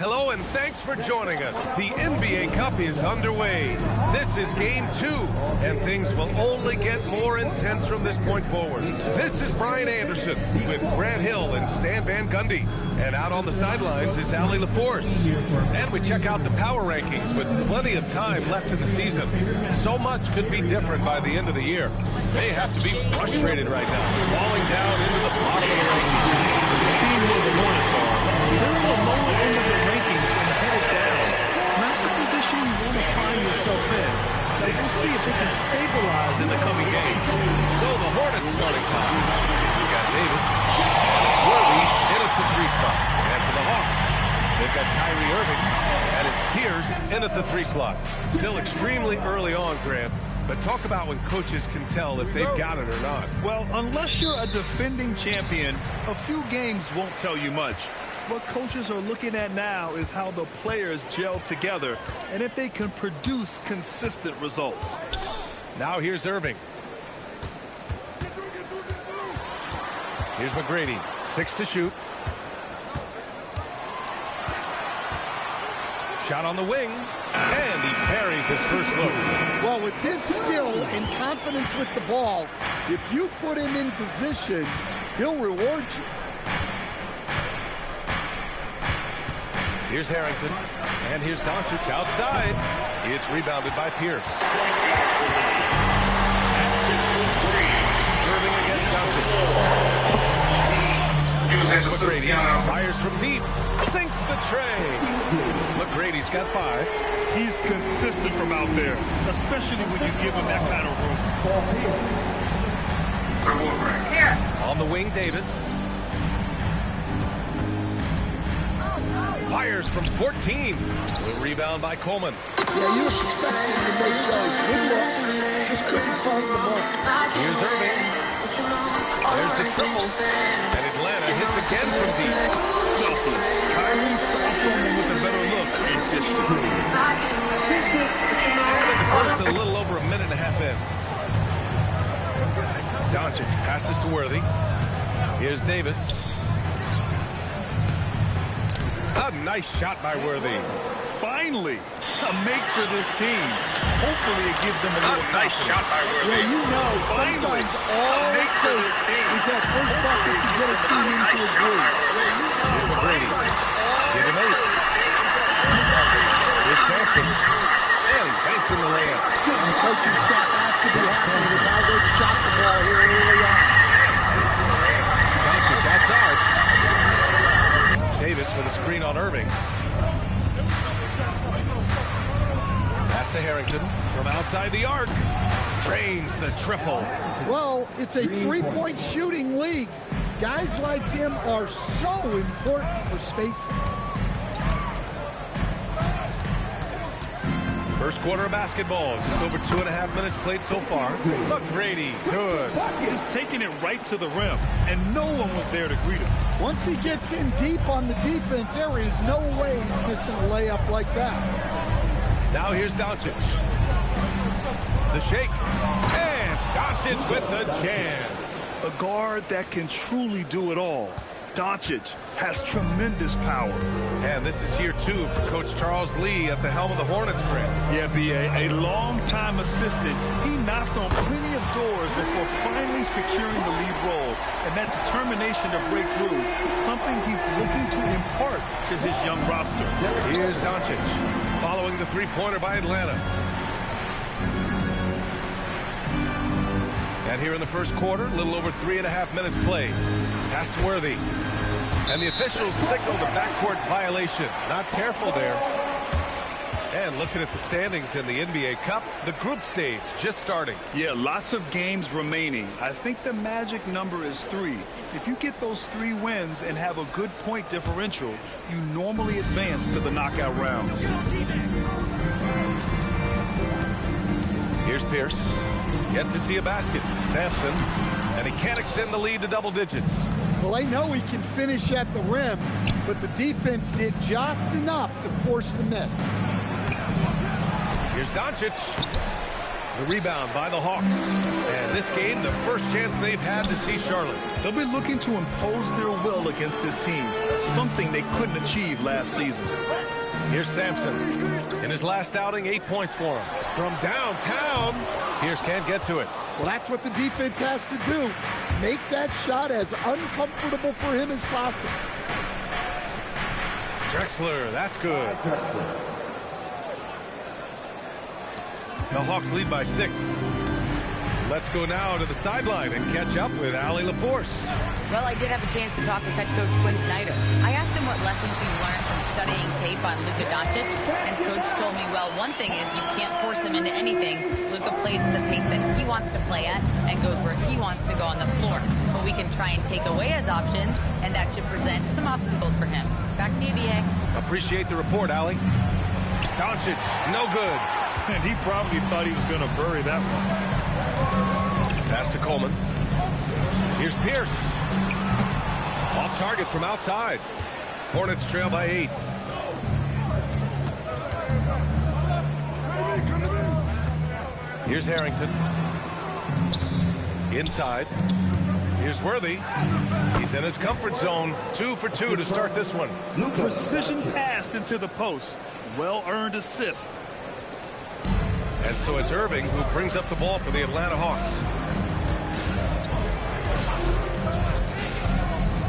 Hello and thanks for joining us. The NBA Cup is underway. This is game 2, and things will only get more intense from this point forward. This is Brian Anderson with Grant Hill and Stan Van Gundy. And out on the sidelines is Allie LaForce. And we check out the power rankings with plenty of time left in the season. So much could be different by the end of the year. They have to be frustrated right now, falling down into the bottom of the rankings. Seeing where the Hornets are, they're in the lower end of the rankings and headed down. Not the position you want to find yourself in. But we'll see if they can stabilize in the coming games. So the Hornets starting five. We got Davis, and it's Worthy in at the 3 spot. And for the Hawks, they've got Kyrie Irving, and it's Pierce in at the 3 slot. Still extremely early on, Grant. But talk about when coaches can tell if they've got it or not. Well, unless you're a defending champion, a few games won't tell you much. What coaches are looking at now is how the players gel together and if they can produce consistent results. Now here's Irving. Here's McGrady, 6 to shoot. Shot on the wing, and he parries his first look. Well, with his skill and confidence with the ball, if you put him in position, he'll reward you. Here's Harrington, and here's Doncic outside. It's rebounded by Pierce. Irving against Doncic. McGrady fires from deep, sinks the tray. McGrady's got 5. He's consistent from out there, especially when you give him that kind of room. Here. On the wing, Davis. Fires from 14. The rebound by Coleman. Yeah, you expect him to make those. Good luck. Just couldn't find the mark. Here's Irving. There's the triple. And Atlanta hits again from deep. Selfless. Kyrie saw someone with a better look and just threw it. And the first a little over a minute and a half in. Doncic passes to Worthy. Here's Davis. A nice shot by Worthy. Finally, a make for this team. Hopefully it gives them a little nice confidence. shot by Worthy. Yeah, you know, sometimes all it takes is that first bucket to get a team into a groove. Here's McGrady. Give him 8. Here's Sampson. And he banks in the layup. The coaching staff has to be happy with how they've shot the ball here early on. Doncic outside. Davis with a screen on Irving. Pass to Harrington from outside the arc. Drains the triple. Well, it's a 3-point shooting league. Guys like him are so important for spacing. First quarter of basketball. Just over 2.5 minutes played so far. McGrady, good. Just taking it right to the rim, and no one was there to greet him. Once he gets in deep on the defense, there is no way he's missing a layup like that. Now here's Doncic. The shake. And Doncic with the jam. A guard that can truly do it all. Doncic has tremendous power. And this is year 2 for Coach Charles Lee at the helm of the Hornets, Grant. Yeah, B.A., a long-time assistant. He knocked on plenty of doors before finally securing the lead role. And that determination to break through, something he's looking to impart to his young roster. Here's Doncic, following the 3-pointer by Atlanta. And here in the first quarter, a little over 3.5 minutes played. Pass to Worthy. And the officials signaled a backcourt violation. Not careful there. And looking at the standings in the NBA Cup, the group stage just starting. Yeah, lots of games remaining. I think the magic number is 3. If you get those 3 wins and have a good point differential, you normally advance to the knockout rounds. Here's Pierce. Yet to see a basket. Sampson. And he can't extend the lead to double digits. Well, they know he can finish at the rim, but the defense did just enough to force the miss. Here's Doncic. The rebound by the Hawks. And this game, the first chance they've had to see Charlotte. They'll be looking to impose their will against this team, something they couldn't achieve last season. Here's Sampson. In his last outing, 8 points for him. From downtown, Pierce can't get to it. Well, that's what the defense has to do. Make that shot as uncomfortable for him as possible. Drexler, that's good. The Hawks lead by 6. Let's go now to the sideline and catch up with Allie LaForce. Well, I did have a chance to talk with head coach Quinn Snyder. I asked him what lessons he's learned from studying tape on Luka Doncic, and coach told me, well, one thing is you can't force him into anything. Luka plays at the pace that he wants to play at and goes where he wants to go on the floor. But we can try and take away his options, and that should present some obstacles for him. Back to you, B.A. Appreciate the report, Allie. Doncic, no good. And he probably thought he was going to bury that one. Pass to Coleman. Here's Pierce. Off target from outside. Hornets trail by 8. Here's Harrington. Inside. Here's Worthy. He's in his comfort zone. 2 for 2 to start this one. Precision pass into the post. Well-earned assist. And so it's Irving who brings up the ball for the Atlanta Hawks.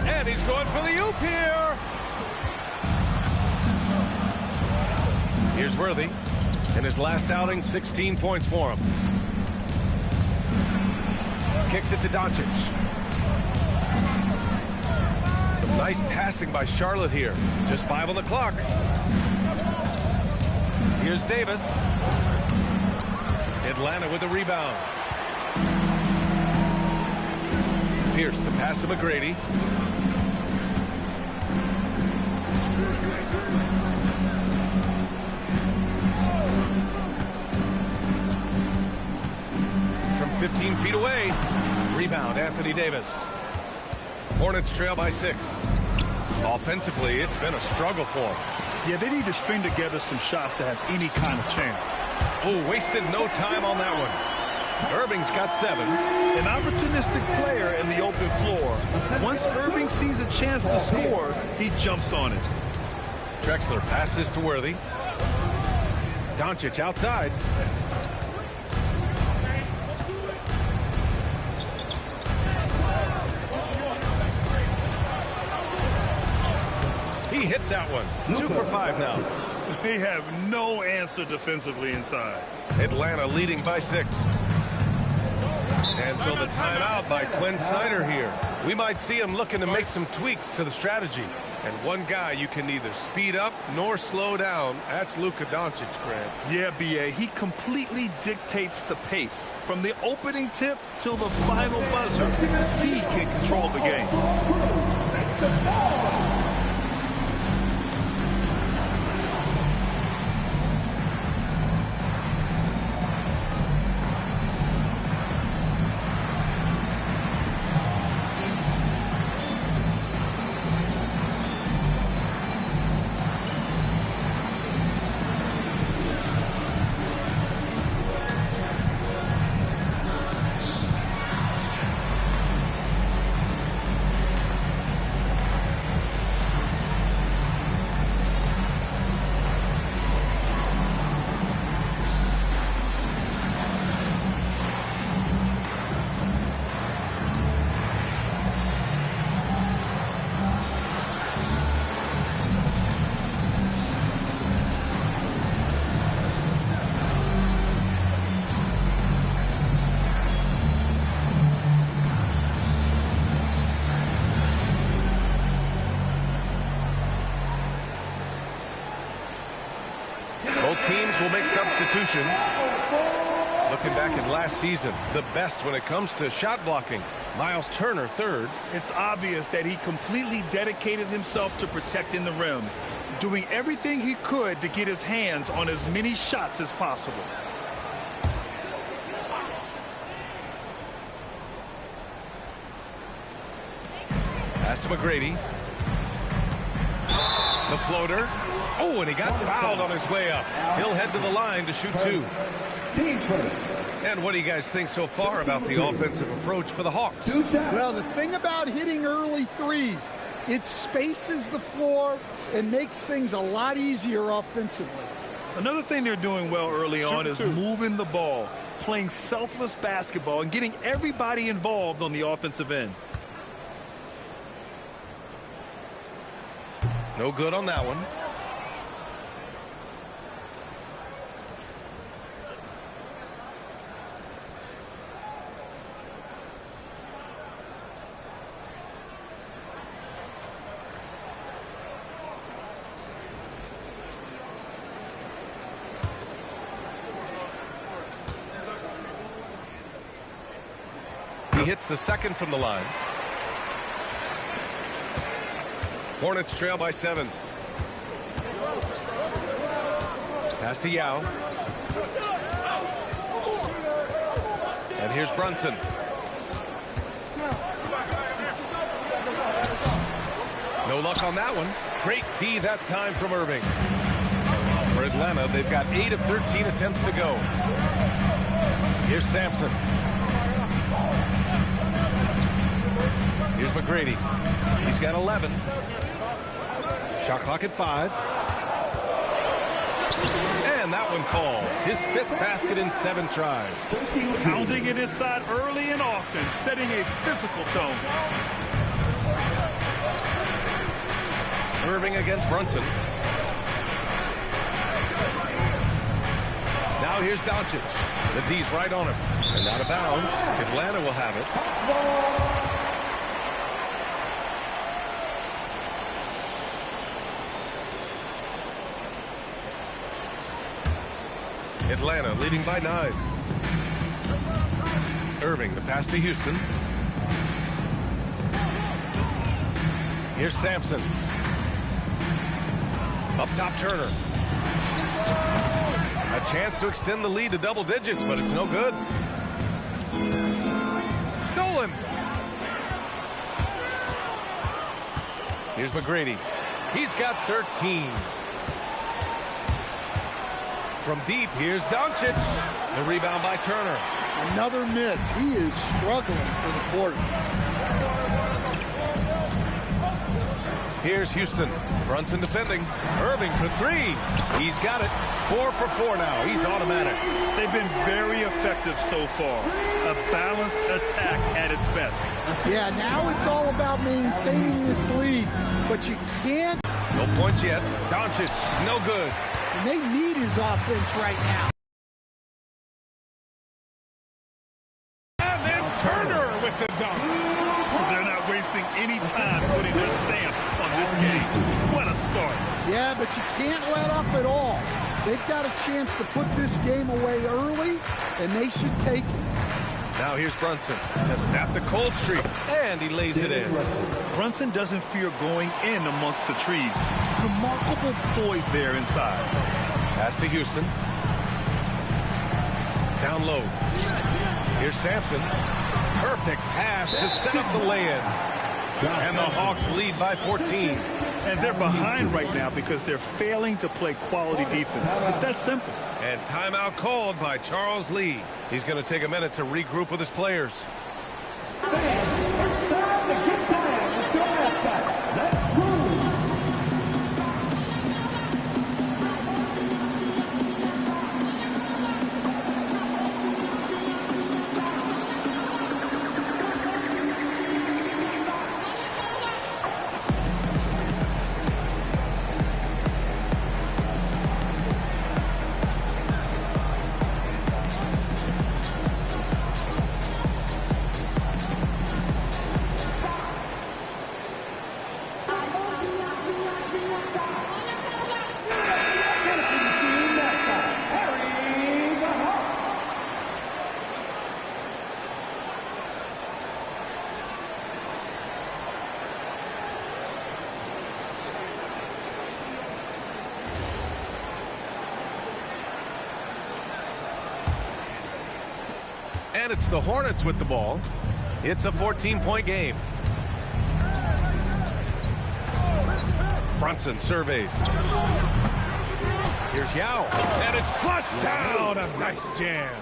And he's going for the oop here. Here's Worthy. In his last outing, 16 points for him. Kicks it to Doncic. Some nice passing by Charlotte here. Just 5 on the clock. Here's Davis. Atlanta with the rebound. Pierce, the pass to McGrady. From 15 feet away. Rebound, Anthony Davis. Hornets trail by 6. Offensively, it's been a struggle for them. Yeah, they need to string together some shots to have any kind of chance. Oh, wasted no time on that one. Irving's got 7. An opportunistic player in the open floor. Once Irving sees a chance to score, he jumps on it. Drexler passes to Worthy. Doncic outside. He hits that one. 2 for 5 now. They have no answer defensively inside. Atlanta leading by 6. And so the timeout by Quinn Snyder here. We might see him looking to make some tweaks to the strategy. And one guy you can neither speed up nor slow down, that's Luka Doncic, Grant. Yeah, B.A., he completely dictates the pace. From the opening tip till the final buzzer, he can control the game. Both teams will make substitutions. Looking back at last season, the best when it comes to shot blocking. Miles Turner, 3rd. It's obvious that he completely dedicated himself to protecting the rim, doing everything he could to get his hands on as many shots as possible. Pass to McGrady. The floater. Oh, and he got fouled on his way up. He'll head to the line to shoot 2. And what do you guys think so far about the offensive approach for the Hawks? Well, the thing about hitting early threes, it spaces the floor and makes things a lot easier offensively. Another thing they're doing well early on is moving the ball, playing selfless basketball, and getting everybody involved on the offensive end. No good on that one. He hits the second from the line. Hornets trail by 7. Pass to Yao. And here's Brunson. No luck on that one. Great D that time from Irving. For Atlanta, they've got 8 of 13 attempts to go. Here's Sampson. Here's McGrady. He's got 11. Shot clock at 5. And that one falls. His 5th basket in 7 tries. Pounding it inside early and often, setting a physical tone. Irving against Brunson. Now here's Doncic. The D's right on him. And out of bounds. Atlanta will have it. Atlanta leading by 9. Irving, the pass to Houston. Here's Sampson. Up top, Turner. A chance to extend the lead to double digits, but it's no good. Stolen. Here's McGrady. He's got 13. From deep, here's Doncic. The rebound by Turner. Another miss. He is struggling for the quarter. Here's Houston. Brunson defending. Irving for 3. He's got it. 4 for 4 now. He's automatic. They've been very effective so far. A balanced attack at its best. Yeah, now it's all about maintaining this lead. But you can't. No points yet. Doncic, no good. And they need his offense right now. And then Turner with the dunk. They're not wasting any time putting their stamp on this game. What a start. Yeah, but you can't let up at all. They've got a chance to put this game away early, and they should take it. Now here's Brunson to snap the cold streak, and he lays it in. Brunson doesn't fear going in amongst the trees. Remarkable poise there inside. Pass to Houston. Down low. Here's Sampson. Perfect pass to set up the lay-in. And the Hawks lead by 14. And they're behind right now because they're failing to play quality defense. It's that simple. And timeout called by Charles Lee. He's going to take a minute to regroup with his players. And it's the Hornets with the ball. It's a 14-point game. Brunson surveys. Here's Yao. And it's flushed down. A nice jam.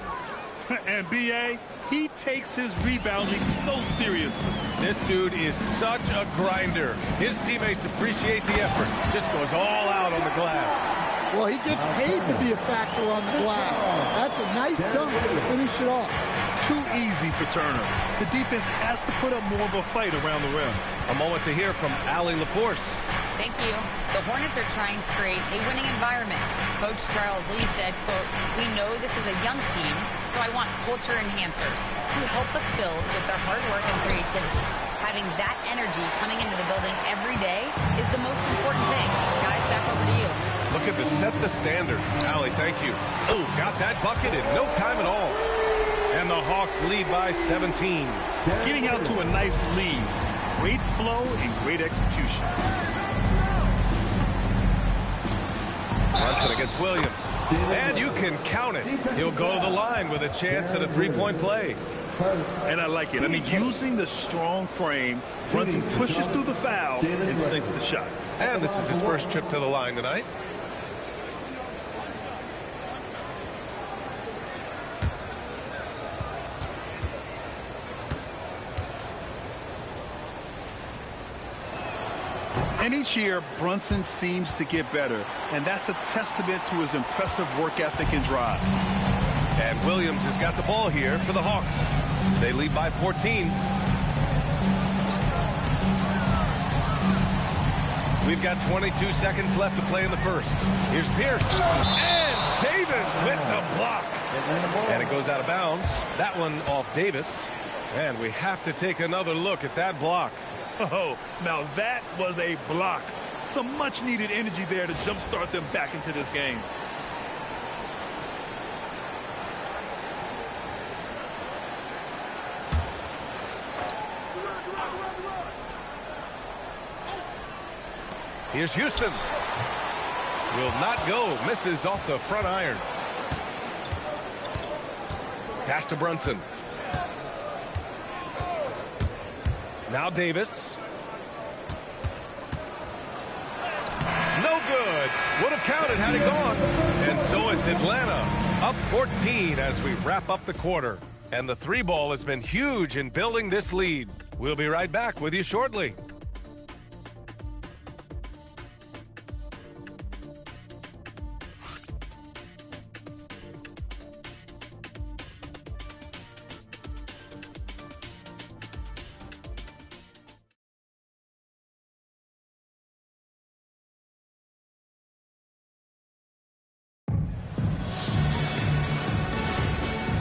And B.A., he takes his rebounding so seriously. This dude is such a grinder. His teammates appreciate the effort. Just goes all out on the glass. Well, he gets paid to be a factor on the glass. That's a nice dunk to finish it off. Too easy for Turner. The defense has to put up more of a fight around the rim. A moment to hear from Allie LaForce. Thank you. The Hornets are trying to create a winning environment. Coach Charles Lee said, quote, "We know this is a young team, so I want culture enhancers who help us build with their hard work and creativity. Having that energy coming into the building every day is the most important thing." Guys, back over to you. Looking to set the standard. Allie, thank you. Oh, got that bucket in no time at all. And the Hawks lead by 17. Getting out to a nice lead. Great flow and great execution. Brunson against Williams. And you can count it. He'll go to the line with a chance at a three-point play. And I like it. I mean, using the strong frame, Brunson pushes through the foul and sinks the shot. And this is his first trip to the line tonight. And each year, Brunson seems to get better, and that's a testament to his impressive work ethic and drive. And Williams has got the ball here for the Hawks. They lead by 14. We've got 22 seconds left to play in the first. Here's Pierce. And Davis with the block. And it goes out of bounds. That one off Davis. And we have to take another look at that block. Oh, now that was a block. Some much-needed energy there to jumpstart them back into this game. Here's Houston. Will not go. Misses off the front iron. Pass to Brunson. Now Davis. No good. Would have counted had it gone. And so it's Atlanta up 14 as we wrap up the quarter. And the three ball has been huge in building this lead. We'll be right back with you shortly.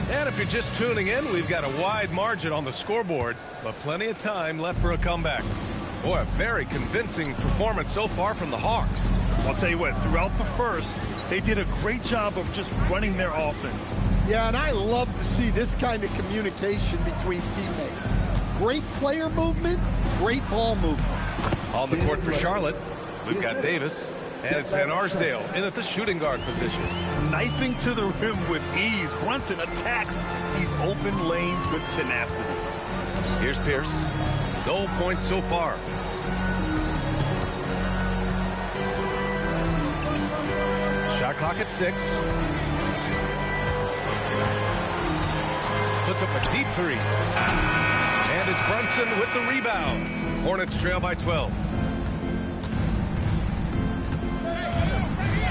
And if you're just tuning in, we've got a wide margin on the scoreboard, but plenty of time left for a comeback. Boy, a very convincing performance so far from the Hawks. I'll tell you what, throughout the first, they did a great job of just running their offense. Yeah, and I love to see this kind of communication between teammates. Great player movement, great ball movement. On the court for Charlotte, we've got Davis, and it's Van Arsdale in at the shooting guard position. Knifing to the rim with ease, Brunson attacks these open lanes with tenacity. Here's Pierce. No points so far. Shot clock at 6. Puts up a deep three. And it's Brunson with the rebound. Hornets trail by 12.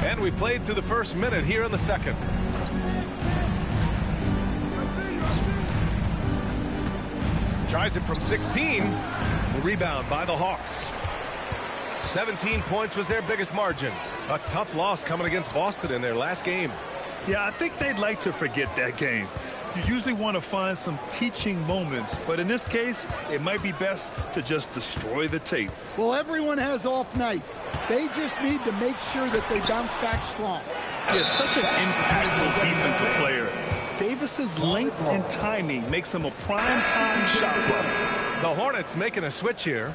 And we played through the first minute here in the second. Tries it from 16. The rebound by the Hawks. 17 points was their biggest margin. A tough loss coming against Boston in their last game. Yeah, I think they'd like to forget that game. You usually want to find some teaching moments, but in this case, it might be best to just destroy the tape. Well, everyone has off nights. They just need to make sure that they bounce back strong. Yeah, such an impactful defensive player. Davis's length and timing makes him a prime-time shot blocker. The Hornets making a switch here.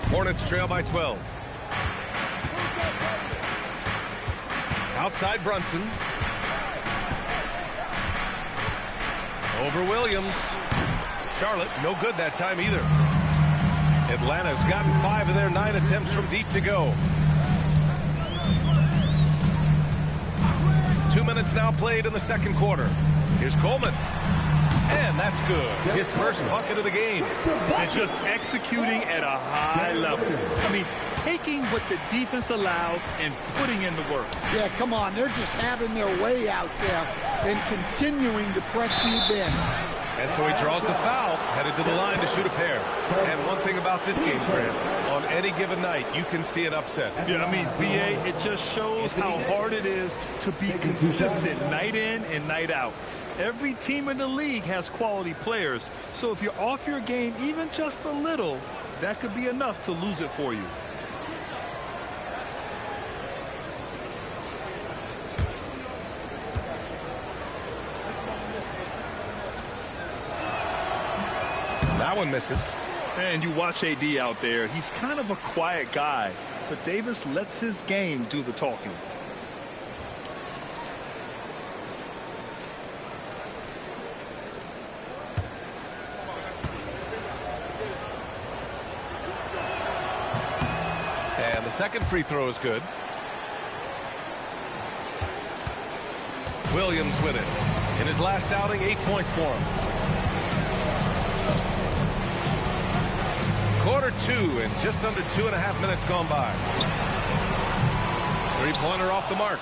Hornets trail by 12. Outside Brunson. Over Williams. Charlotte, no good that time either. Atlanta's gotten 5 of their 9 attempts from deep to go. 2 minutes now played in the second quarter. Here's Coleman. And that's good. His first bucket of the game. And just executing at a high level. I mean, taking what the defense allows and putting in the work. Yeah, come on. They're just having their way out there and continuing to press the advantage. And so he draws the foul, headed to the line to shoot a pair. And one thing about this game, Grant, on any given night, you can see it upset. Yeah, I mean, BA, it just shows how hard it is to be consistent night in and night out. Every team in the league has quality players. So if you're off your game even just a little, that could be enough to lose it for you. That one misses. And you watch AD out there. He's kind of a quiet guy, but Davis lets his game do the talking. And the second free throw is good. Williams with it. In his last outing, 8 points for him. Quarter 2 and just under 2.5 minutes gone by. Three-pointer off the mark.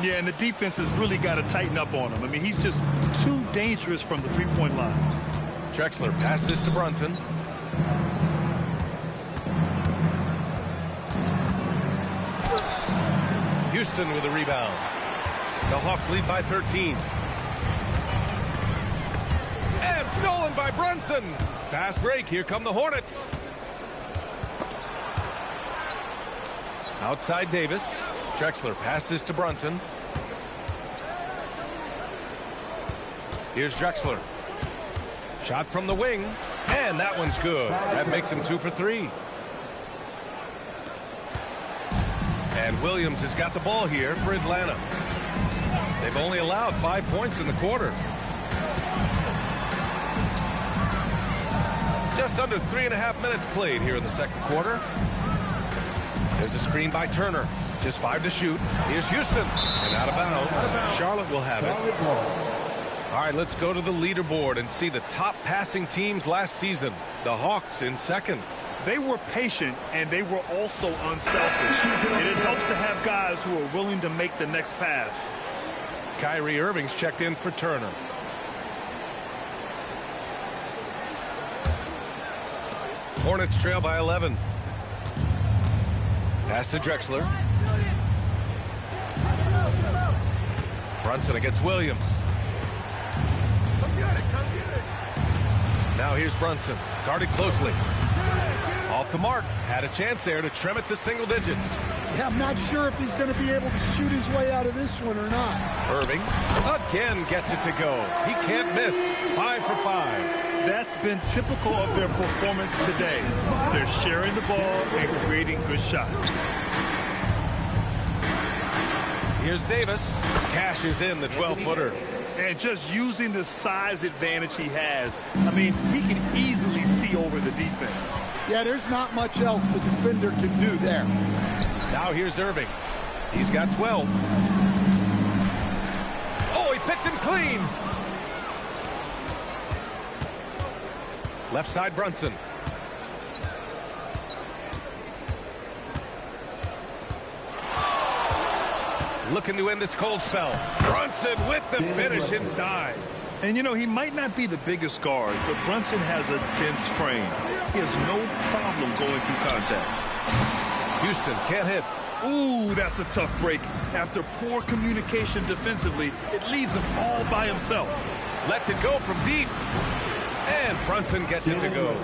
Yeah, and the defense has really got to tighten up on him. I mean, he's just too dangerous from the three-point line. Drexler passes to Brunson. Houston with a rebound. The Hawks lead by 13. And stolen by Brunson. Fast break. Here come the Hornets. Outside Davis. Drexler passes to Brunson. Here's Drexler. Shot from the wing. And that one's good. That makes him 2 for 3. And Williams has got the ball here for Atlanta. They've only allowed 5 points in the quarter. Just under 3.5 minutes played here in the second quarter. There's a screen by Turner. Just 5 to shoot. Here's Houston. And out of bounds. Charlotte will have it. All right, let's go to the leaderboard and see the top passing teams last season. The Hawks in second. They were patient, and they were also unselfish. And it helps to have guys who are willing to make the next pass. Kyrie Irving's checked in for Turner. Hornets trail by 11. Pass to Drexler. Brunson against Williams. Now here's Brunson. Guarded closely. Off the mark. Had a chance there to trim it to single digits. Yeah, I'm not sure if he's going to be able to shoot his way out of this one or not. Irving again gets it to go. He can't miss. 5 for 5. That's been typical of their performance today. They're sharing the ball and creating good shots. Here's Davis. Cashes in the 12-footer. And just using the size advantage he has. I mean, he can easily see over the defense. Yeah, there's not much else the defender can do there. Now here's Irving. He's got 12. Oh, he picked him clean. Left side Brunson. Looking to end this cold spell. Brunson with the finish inside. And, you know, he might not be the biggest guard, but Brunson has a dense frame. He has no problem going through contact. Houston can't hit. Ooh, that's a tough break. After poor communication defensively, it leaves him all by himself. Lets it go from deep. And Brunson gets it to go.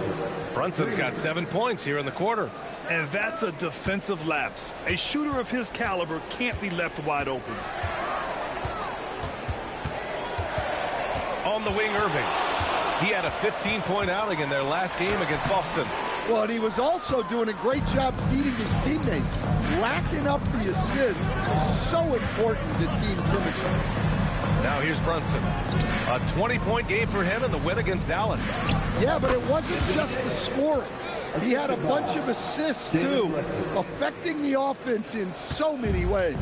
Brunson's got 7 points here in the quarter. And that's a defensive lapse. A shooter of his caliber can't be left wide open. On the wing, Irving. He had a 15-point outing in their last game against Boston. Well, and he was also doing a great job feeding his teammates. Racking up the assists. So important to team chemistry. Now here's Brunson. A 20-point game for him in the win against Dallas. Yeah, but it wasn't just the scoring. He had a bunch of assists, too, affecting the offense in so many ways.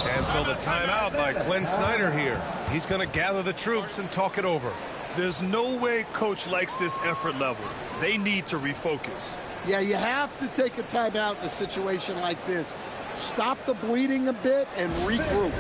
And So the timeout by Quinn Snyder here. He's going to gather the troops and talk it over. There's no way coach likes this effort level. They need to refocus. Yeah, you have to take a timeout in a situation like this. Stop the bleeding a bit and regroup.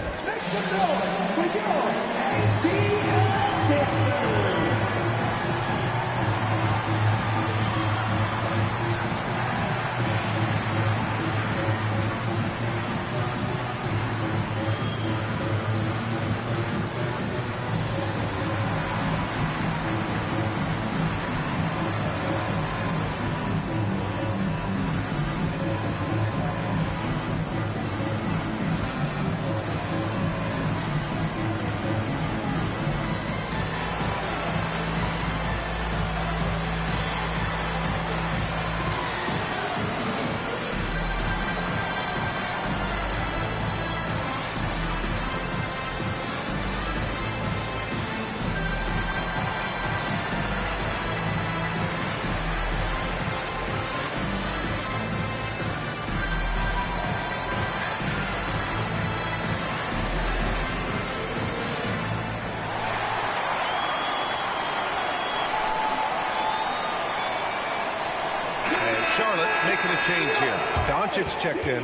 Charlotte making a change here. Doncic checked in.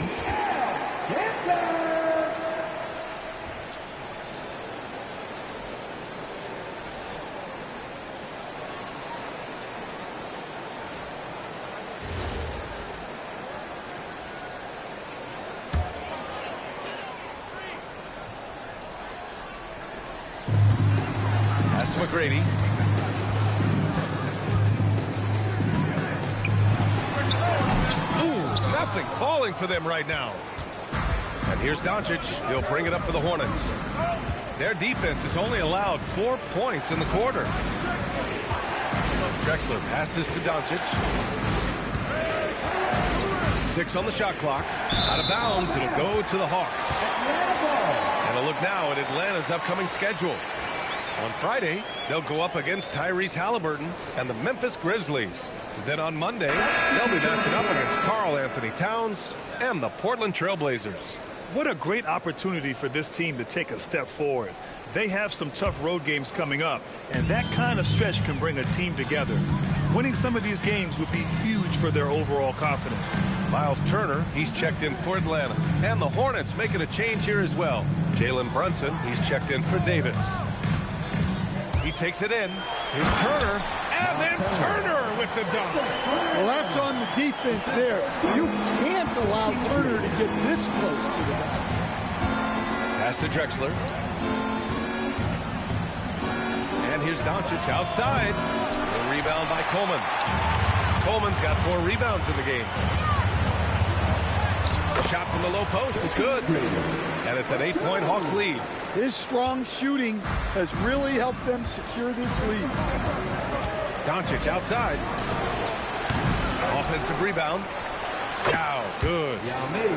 That's McGrady. Nothing falling for them right now. And here's Doncic. He'll bring it up for the Hornets. Their defense has only allowed 4 points in the quarter. Drexler passes to Doncic. 6 on the shot clock. Out of bounds. It'll go to the Hawks. And a look now at Atlanta's upcoming schedule. On Friday, they'll go up against Tyrese Halliburton and the Memphis Grizzlies. Then on Monday, they'll be matching up against Karl Anthony Towns and the Portland Trail Blazers. What a great opportunity for this team to take a step forward. They have some tough road games coming up, and that kind of stretch can bring a team together. Winning some of these games would be huge for their overall confidence. Miles Turner, he's checked in for Atlanta. And the Hornets making a change here as well. Jalen Brunson, he's checked in for Davis. He takes it in. Here's Turner. And then Turner with the dunk. Well, that's on the defense there. You can't allow Turner to get this close to the basket. Pass to Drexler. And here's Doncic outside. The rebound by Coleman. Coleman's got 4 rebounds in the game. The shot from the low post is good. And it's an 8-point Hawks lead. His strong shooting has really helped them secure this lead. Doncic outside. Offensive rebound. Yao, good.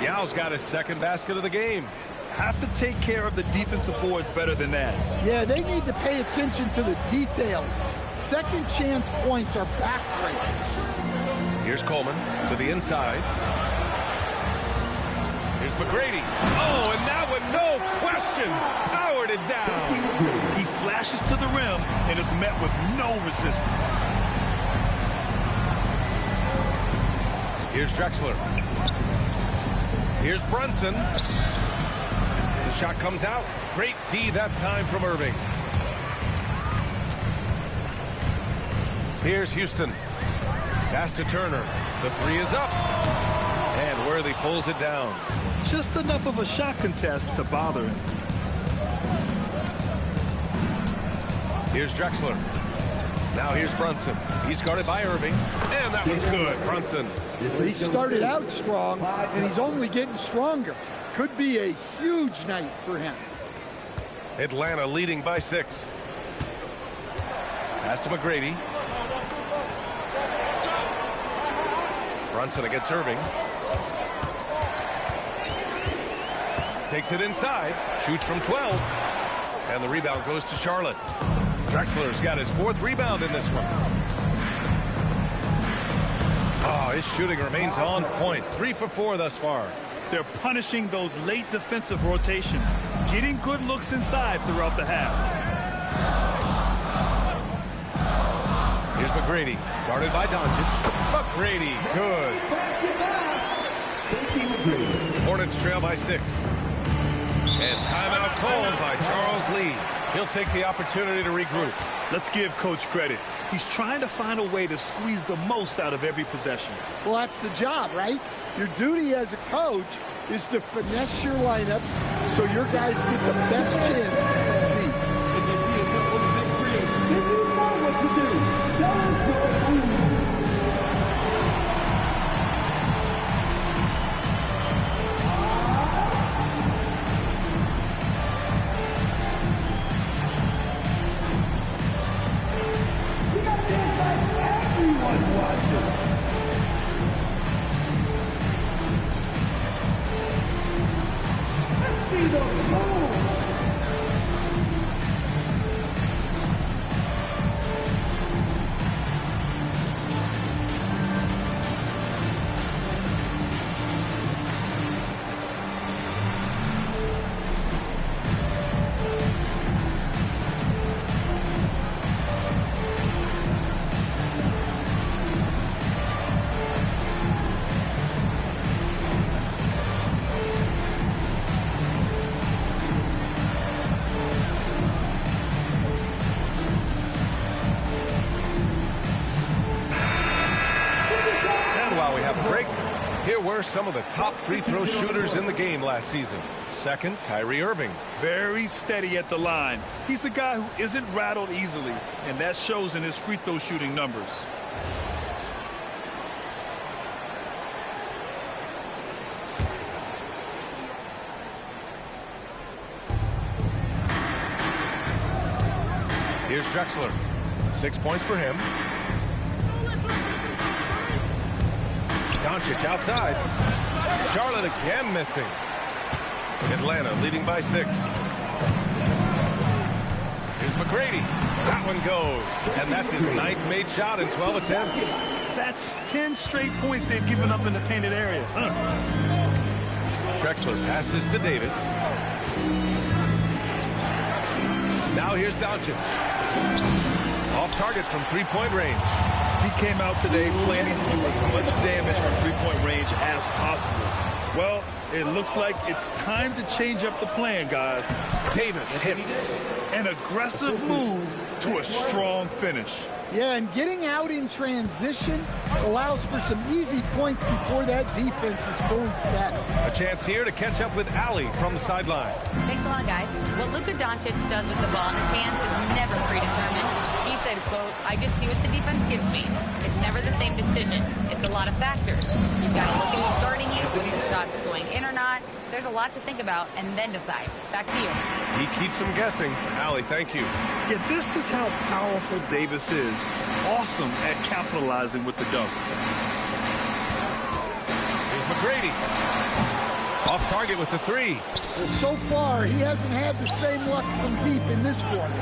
Yao's got his second basket of the game. Have to take care of the defensive boards better than that. Yeah, they need to pay attention to the details. Second chance points are backbreakers. Here's Coleman to the inside. Here's McGrady. Oh, and that one, no question, powered it down. He flashes to the rim and is met with no resistance. Here's Drexler. Here's Brunson. The shot comes out. Great D that time from Irving. Here's Houston. Pass to Turner. The 3 is up. And Worthy pulls it down. Just enough of a shot contest to bother him. Here's Drexler. Now here's Brunson. He's guarded by Irving. And that one's good. Brunson. He started out strong, and he's only getting stronger. Could be a huge night for him. Atlanta leading by 6. Pass to McGrady. Brunson against Irving. Takes it inside. Shoots from 12. And the rebound goes to Charlotte. Drexler's got his 4th rebound in this one. Oh, his shooting remains on point. 3 for 4 thus far. They're punishing those late defensive rotations, getting good looks inside throughout the half. Here's McGrady, guarded by Doncic. McGrady, good. Hornets trail by 6. And timeout called by Charles Lee. He'll take the opportunity to regroup. Let's give Coach credit. He's trying to find a way to squeeze the most out of every possession. Well, that's the job, right? Your duty as a coach is to finesse your lineups so your guys get the best chance to succeed. If you know what to do, tell us what to do. Here were some of the top free throw shooters in the game last season. Second, Kyrie Irving. Very steady at the line. He's the guy who isn't rattled easily, and that shows in his free throw shooting numbers. Here's Drexler. 6 points for him. Doncic outside. Charlotte again missing. Atlanta leading by 6. Here's McGrady. That one goes. And that's his 9th made shot in 12 attempts. That's 10 straight points they've given up in the painted area. Drexler passes to Davis. Now here's Doncic. Off target from three-point range. He came out today planning to do as much damage from three-point range as possible. Well, it looks like it's time to change up the plan, guys. Davis hits. An aggressive move to a strong finish. Yeah, and getting out in transition allows for some easy points before that defense is fully set. A chance here to catch up with Allie from the sideline. Thanks a lot, guys. What Luka Doncic does with the ball in his hands is never predetermined. He said, quote, "I just see what the defense gives me. It's never the same decision. It's a lot of factors. You've got to look at who's guarding you, with the shots going in or not. There's a lot to think about and then decide." Back to you. He keeps them guessing. Allie, thank you. Yeah, this is how powerful Davis is. Awesome at capitalizing with the dunk. Here's McGrady. Off target with the 3. Well, so far, he hasn't had the same luck from deep in this quarter.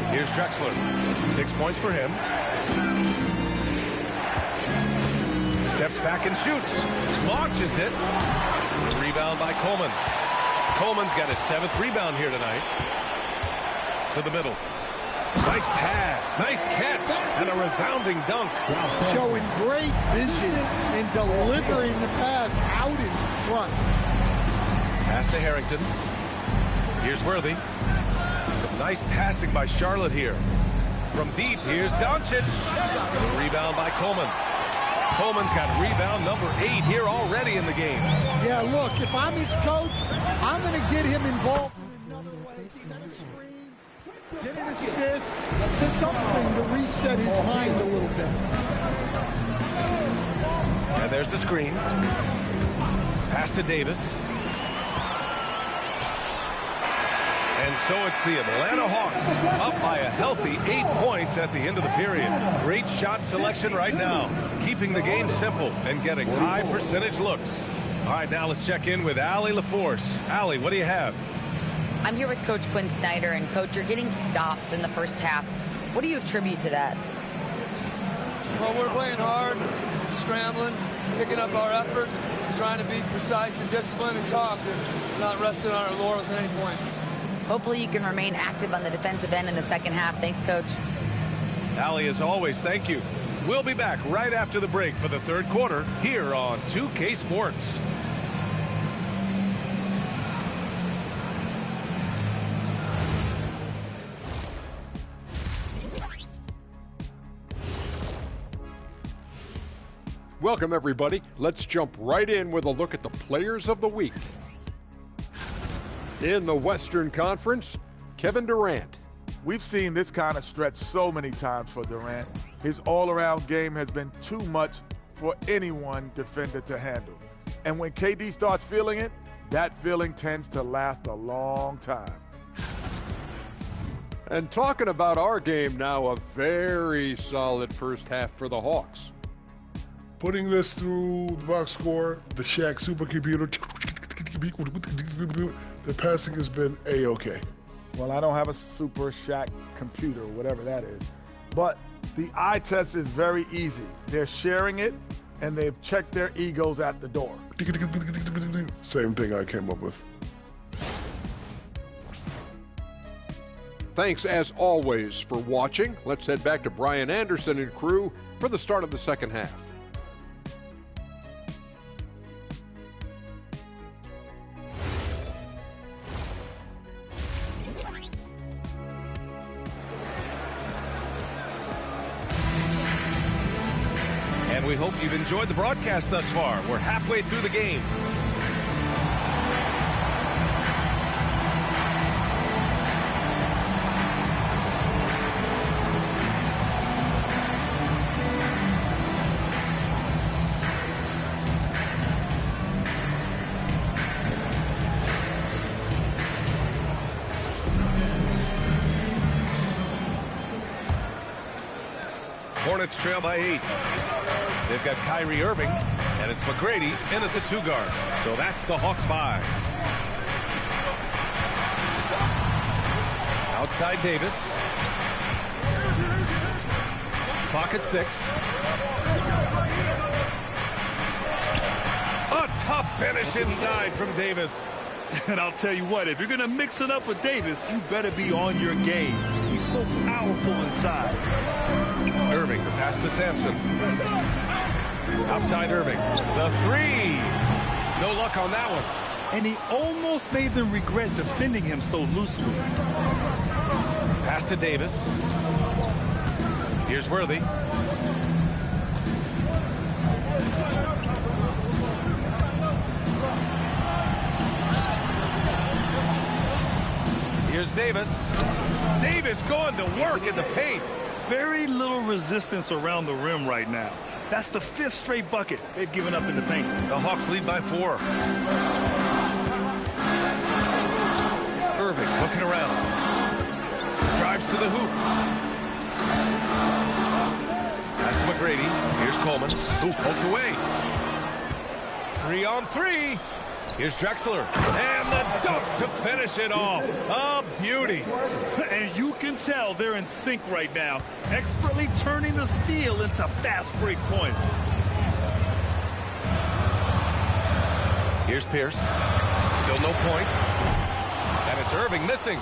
Here's Drexler. 6 points for him. Steps back and shoots. Launches it. Rebound by Coleman. Coleman's got his 7th rebound here tonight. To the middle. Nice pass. Nice catch. And a resounding dunk. Showing great vision in delivering the pass out in front. Pass to Harrington. Here's Worthy. Some nice passing by Charlotte here. From deep, here's Doncic. Rebound by Coleman. Coleman's got rebound number 8 here already in the game. Yeah, look, if I'm his coach, I'm going to get him involved in another way. Set a screen, get an assist, something to reset his mind a little bit. And there's the screen. Pass to Davis. And so it's the Atlanta Hawks up by a healthy 8 points at the end of the period. Great shot selection right now, keeping the game simple and getting high percentage looks. All right, now let's check in with Allie LaForce. Allie, what do you have? I'm here with Coach Quinn Snyder, and Coach, you're getting stops in the first half. What do you attribute to that? Well, we're playing hard. scrambling, picking up our effort, trying to be precise and disciplined and tough, and not resting on our laurels at any point. Hopefully you can remain active on the defensive end in the second half. Thanks, Coach. Allie, as always, thank you. We'll be back right after the break for the third quarter here on 2K Sports. Welcome, everybody. Let's jump right in with a look at the players of the week. In the Western Conference, Kevin Durant. We've seen this kind of stretch so many times for Durant. His all-around game has been too much for any one defender to handle. And when KD starts feeling it, that feeling tends to last a long time. And talking about our game now, a very solid first half for the Hawks. Putting this through the box score, the Shaq supercomputer, the passing has been A-okay. Well, I don't have a super Shaq computer, whatever that is. But the eye test is very easy. They're sharing it, and they've checked their egos at the door. Same thing I came up with. Thanks, as always, for watching. Let's head back to Brian Anderson and crew for the start of the second half. And we hope you've enjoyed the broadcast thus far. We're halfway through the game. Hornets trail by 8. They've got Kyrie Irving, and it's McGrady in at the 2 guard. So that's the Hawks 5. Outside Davis. Clock at 6. A tough finish inside from Davis. And I'll tell you what, if you're going to mix it up with Davis, you better be on your game. He's so powerful inside. Irving, the pass to Sampson. Outside Irving. The 3. No luck on that one. And he almost made them regret defending him so loosely. Pass to Davis. Here's Worthy. Here's Davis. Davis going to work in the paint. Very little resistance around the rim right now. That's the 5th straight bucket they've given up in the paint. The Hawks lead by 4. Irving looking around. Drives to the hoop. Pass to McGrady. Here's Coleman. Hoop poked away. 3 on 3. Here's Drexler. And the dunk to finish it off. A beauty. And you can tell they're in sync right now, expertly turning the steal into fast break points. Here's Pierce. Still no points. And it's Irving missing.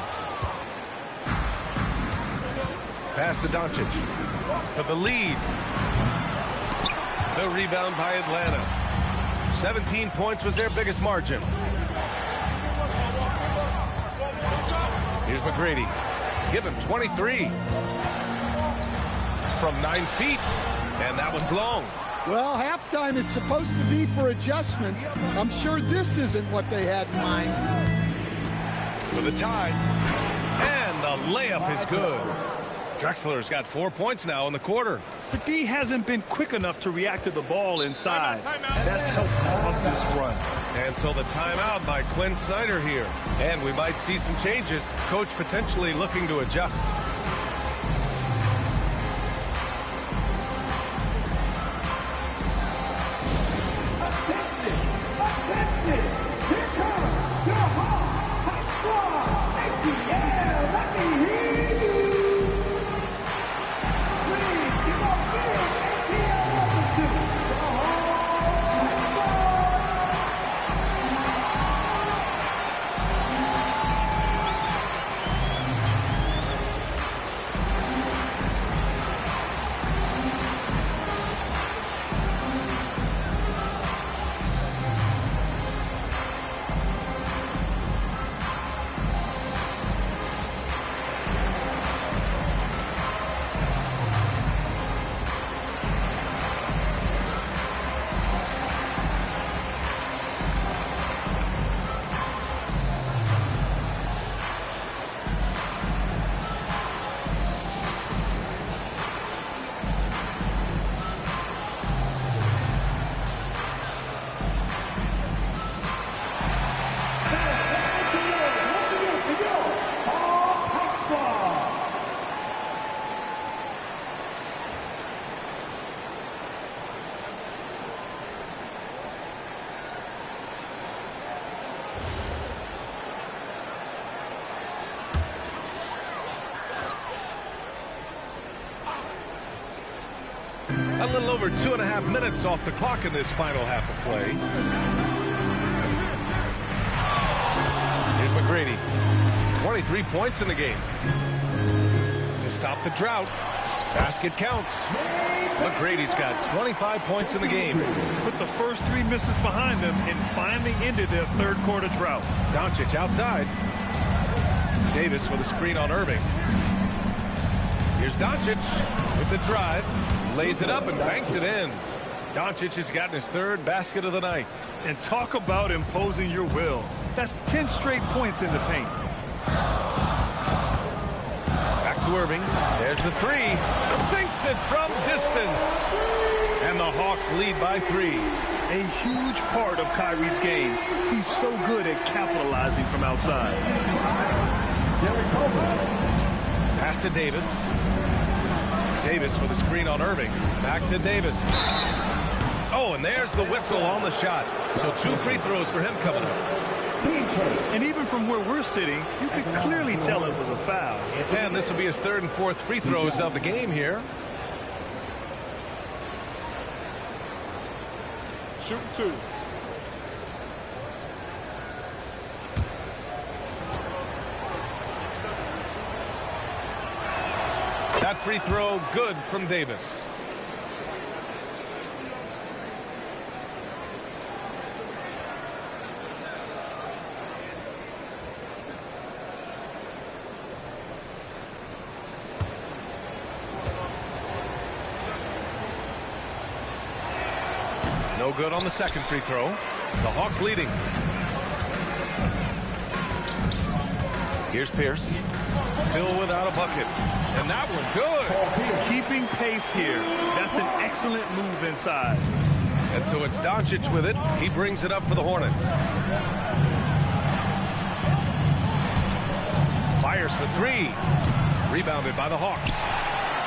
Pass to Doncic for the lead. The rebound by Atlanta. 17 points was their biggest margin. Here's McGrady. Give him 23. From 9 feet. And that one's long. Well, halftime is supposed to be for adjustments. I'm sure this isn't what they had in mind. For the tie. And the layup is good. Drexler's got 4 points now in the quarter. But D hasn't been quick enough to react to the ball inside. That's helped cause this run. And so the timeout by Quinn Snyder here. And we might see some changes. Coach potentially looking to adjust. Attention! Here comes your Hawks squad! ATL, let me hear you! Please give a big ATL welcome to the A little over 2.5 minutes off the clock in this final half of play. Here's McGrady. 23 points in the game. To stop the drought. Basket counts. McGrady's got 25 points in the game. Put the first 3 misses behind them and finally ended their third quarter drought. Doncic outside. Davis with a screen on Irving. Here's Doncic with the drive. Lays it up and banks it in. Doncic has gotten his 3rd basket of the night. And talk about imposing your will. That's 10 straight points in the paint. Back to Irving. There's the 3. Sinks it from distance. And the Hawks lead by 3. A huge part of Kyrie's game. He's so good at capitalizing from outside. Pass to Davis. Davis with a screen on Irving. Back to Davis. Oh, and there's the whistle on the shot. So 2 free throws for him coming up. And even from where we're sitting, you could clearly tell it was a foul. And this will be his 3rd and 4th free throws of the game here. Shooting 2. That free throw good from Davis. No good on the 2nd free throw. The Hawks leading. Here's Pierce. Still without a bucket. And that one good. Keeping pace here. That's an excellent move inside. And so it's Doncic with it. He brings it up for the Hornets. Fires for 3. Rebounded by the Hawks.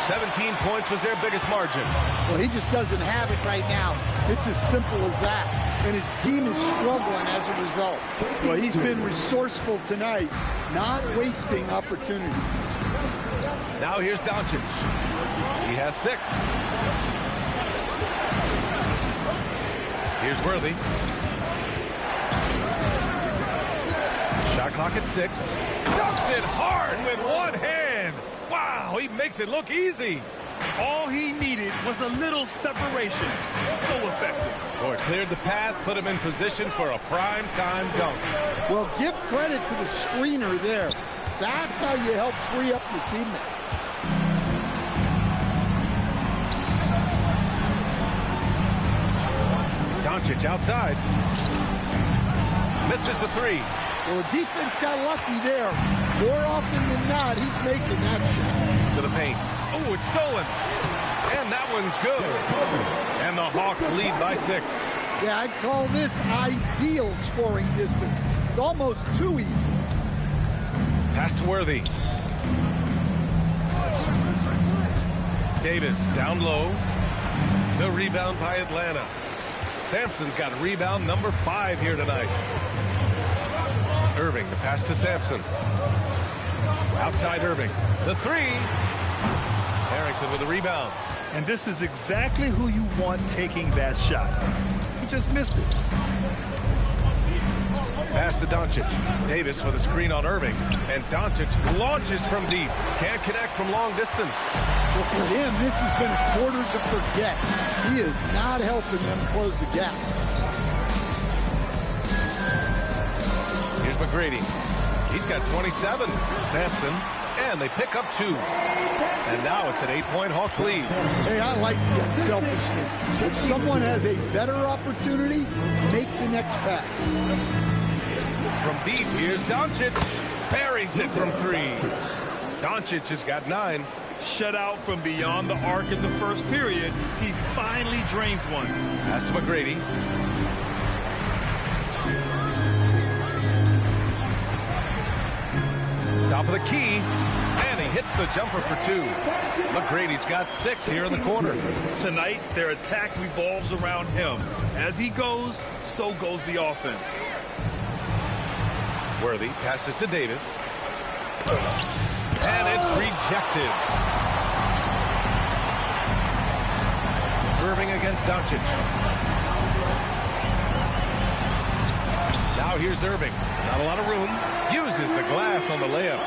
17 points was their biggest margin. Well, he just doesn't have it right now. It's as simple as that. And his team is struggling as a result. Well, he's been resourceful tonight, not wasting opportunities. Now here's Doncic. He has 6. Here's Worthy. Shot clock at 6. Dunks it hard with one hand. Wow, he makes it look easy. All he needed was a little separation. So effective. Boy, cleared the path, put him in position for a prime-time dunk. Well, give credit to the screener there. That's how you help free up your teammates. Doncic outside. Misses the 3. Well, the defense got lucky there. More often than not, he's making that shot. To the paint. Oh, it's stolen. And that one's good. And the Hawks lead by 6. Yeah, I'd call this ideal scoring distance. It's almost too easy. Pass to Worthy. Davis down low. The rebound by Atlanta. Sampson's got a rebound number 5 here tonight. Irving, the pass to Sampson. Outside Irving. The 3. Harrington with the rebound. And this is exactly who you want taking that shot. He just missed it. Pass to Doncic. Davis with a screen on Irving. And Doncic launches from deep. Can't connect from long distance. Well, for him, this has been a quarter to forget. He is not helping them close the gap. Here's McGrady. He's got 27. Sampson. And they pick up 2. And now it's an 8-point Hawks lead. Hey, I like the unselfishness. If someone has a better opportunity, make the next pass. From deep, here's Doncic. Buries it from 3. Doncic has got 9. Shut out from beyond the arc in the first period. He finally drains one. Pass to McGrady. Top of the key. And he hits the jumper for 2. McGrady's got 6 here in the quarter. Tonight, their attack revolves around him. As he goes, so goes the offense. Worthy passes to Davis. And it's rejected. Irving against Doncic. Now here's Irving. Not a lot of room. Uses the glass on the layup.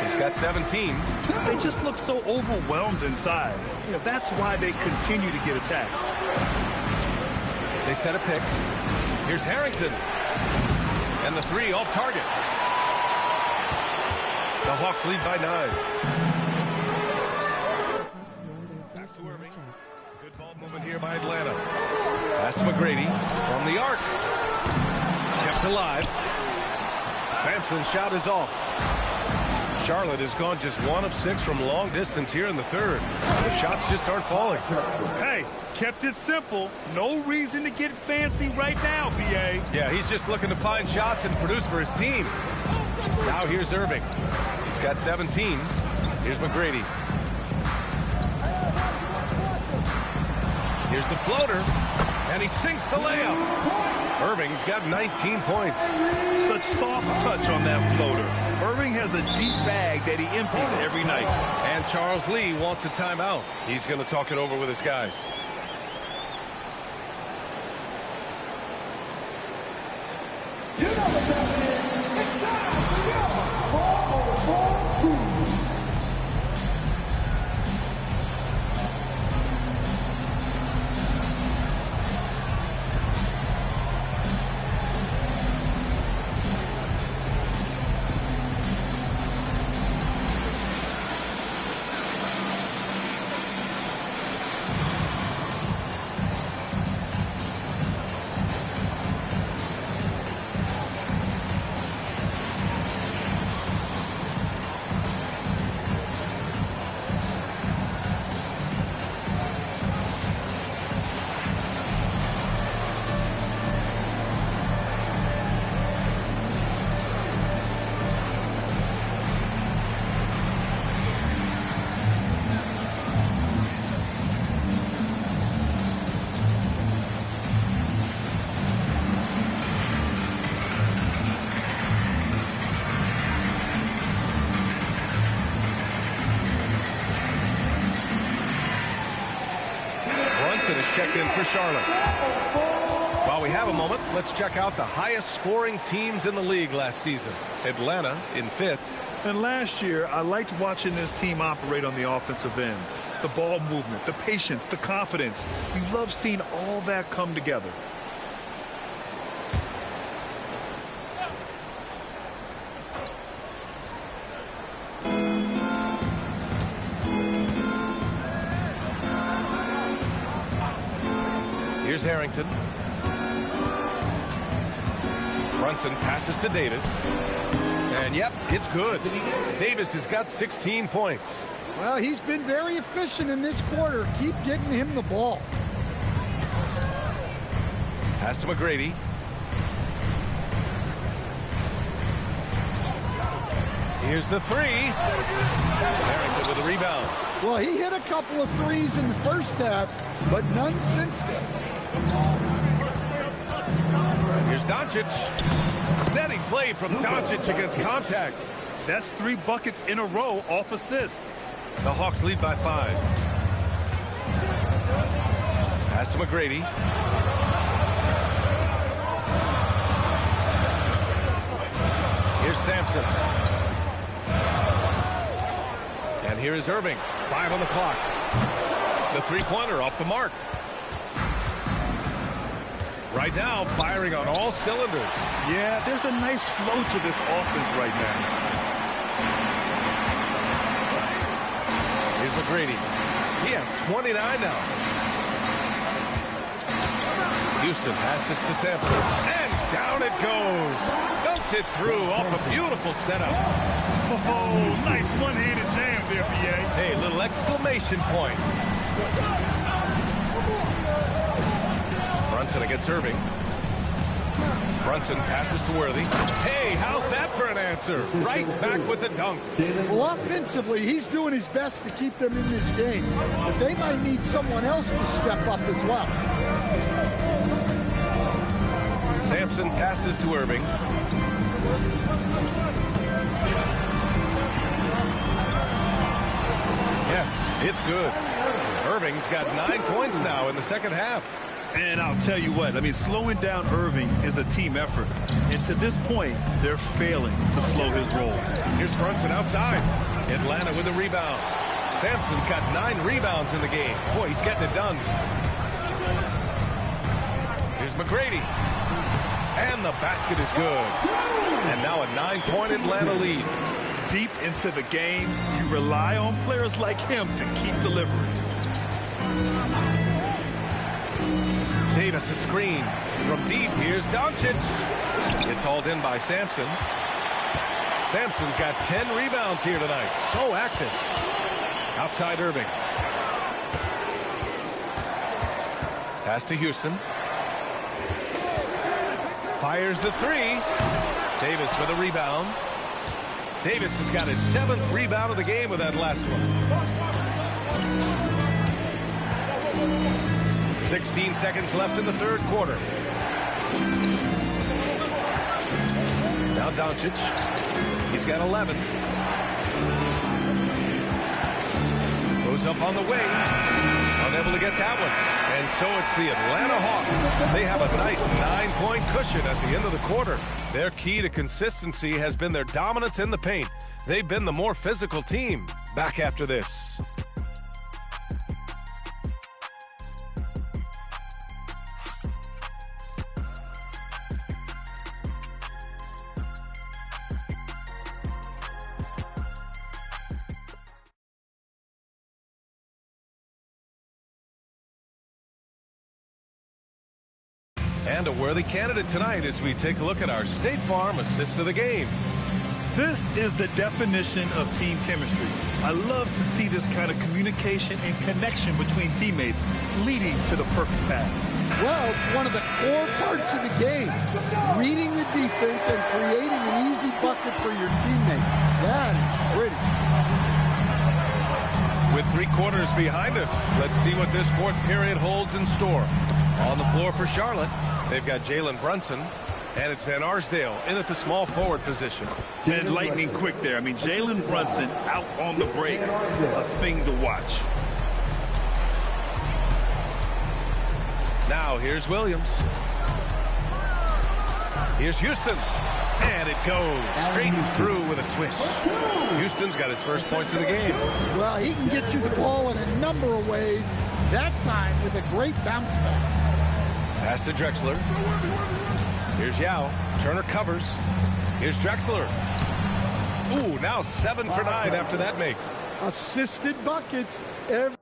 He's got 17. They just look so overwhelmed inside. You know, that's why they continue to get attacked. They set a pick. Here's Harrington. And the three off target. The Hawks lead by 9. Back to Irving. Good ball movement here by Atlanta. Pass to McGrady from the arc. Kept alive. Sampson's shot is off. Charlotte has gone just 1 of 6 from long distance here in the third. The shots just aren't falling. Hey, kept it simple. No reason to get fancy right now, BA. Yeah, he's just looking to find shots and produce for his team. Now here's Irving. He's got 17. Here's McGrady. Here's the floater. And he sinks the layup. Irving's got 19 points. Such soft touch on that floater. Irving has a deep bag that he empties every night. And Charles Lee wants a timeout. He's going to talk it over with his guys. You know what that is. It's time for your 4-4-2. Checked in for Charlotte. While we have a moment, let's check out the highest scoring teams in the league last season. Atlanta in 5th. And last year, I liked watching this team operate on the offensive end. The ball movement, the patience, the confidence. You love seeing all that come together. Here's Harrington. Brunson passes to Davis. And yep, it's good. Davis has got 16 points. Well, he's been very efficient in this quarter. Keep getting him the ball. Pass to McGrady. Here's the three. Harrington with a rebound. Well, he hit a couple of threes in the first half, but none since then. Here's Doncic. Steady play from Doncic against contact. That's 3 buckets in a row off assist. The Hawks lead by 5. Pass to McGrady. Here's Sampson. And here is Irving. 5 on the clock. The three-pointer off the mark. Right now, firing on all cylinders. Yeah, there's a nice flow to this offense right now. Here's McGrady. He has 29 now. Houston passes to Sampson. And down it goes. Dumped it through off a beautiful setup. Oh, nice one-handed jam there, BA. Hey, little exclamation point. Brunson against Irving. Brunson passes to Worthy. Hey, how's that for an answer? Right back with the dunk. Well, offensively, he's doing his best to keep them in this game. But they might need someone else to step up as well. Sampson passes to Irving. Yes, it's good. Irving's got 9 points now in the second half. And I'll tell you what, I mean, slowing down Irving is a team effort. And to this point, they're failing to slow his roll. Here's Brunson outside. Atlanta with a rebound. Sampson's got 9 rebounds in the game. Boy, he's getting it done. Here's McGrady. And the basket is good. And now a 9-point Atlanta lead. Deep into the game, you rely on players like him to keep delivering. Davis a screen. From deep, here's Doncic. It's hauled in by Sampson. Sampson's got 10 rebounds here tonight. So active. Outside Irving. Pass to Houston. Fires the 3. Davis with a rebound. Davis has got his 7th rebound of the game with that last one. 16 seconds left in the third quarter. Now Doncic. He's got 11. Goes up on the wing. Unable to get that one. And so it's the Atlanta Hawks. They have a nice 9-point cushion at the end of the quarter. Their key to consistency has been their dominance in the paint. They've been the more physical team. Back after this. And a worthy candidate tonight as we take a look at our State Farm assist of the game. This is the definition of team chemistry. I love to see this kind of communication and connection between teammates leading to the perfect pass. Well, it's one of the core parts of the game. Reading the defense and creating an easy bucket for your teammate. That is pretty. With 3 quarters behind us, let's see what this fourth period holds in store. On the floor for Charlotte, they've got Jalen Brunson, and it's Van Arsdale in at the small forward position. And lightning quick there. I mean, Jalen Brunson out on the break, a thing to watch. Now here's Williams. Here's Houston. And it goes straight through with a swish. Houston's got his first points of the game. Well, he can get you the ball in a number of ways. That time with a great bounce pass. Pass to Drexler. Here's Yao. Turner covers. Here's Drexler. Ooh, now 7 for 9 after that make. Assisted buckets. Every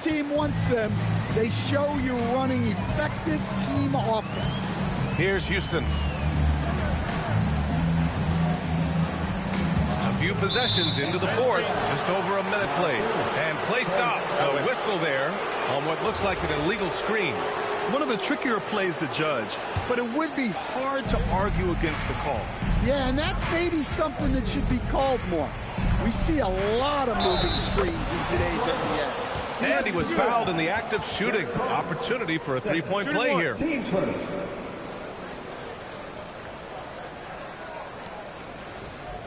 team wants them. They show you're running effective team offense. Here's Houston. A few possessions into the fourth. Just over a minute played. And play stops. So whistle there on what looks like an illegal screen. One of the trickier plays to judge, but it would be hard to argue against the call. Yeah, and that's maybe something that should be called more. We see a lot of moving screens in today's NBA. And he was fouled in the act of shooting. Opportunity for a three-point play here.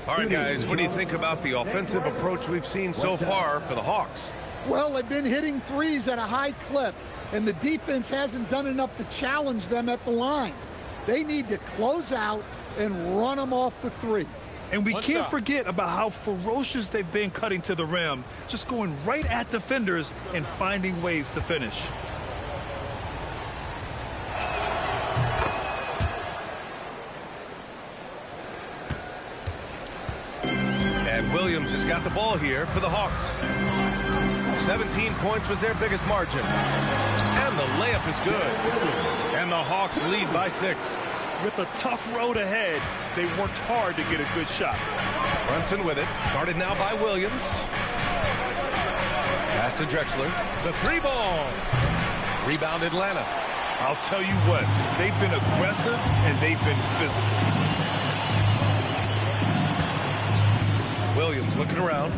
All right, guys, what do you think about the offensive approach we've seen so far for the Hawks? Well, they've been hitting threes at a high clip, and the defense hasn't done enough to challenge them at the line. They need to close out and run them off the three. And we can't forget about how ferocious they've been cutting to the rim, just going right at defenders and finding ways to finish. And Williams has got the ball here for the Hawks. 17 points was their biggest margin. And the layup is good. And the Hawks lead by 6. With a tough road ahead, they worked hard to get a good shot. Brunson with it. Guarded now by Williams. Pass to Drexler. The 3-ball. Rebound Atlanta. I'll tell you what, they've been aggressive and they've been physical. Williams looking around.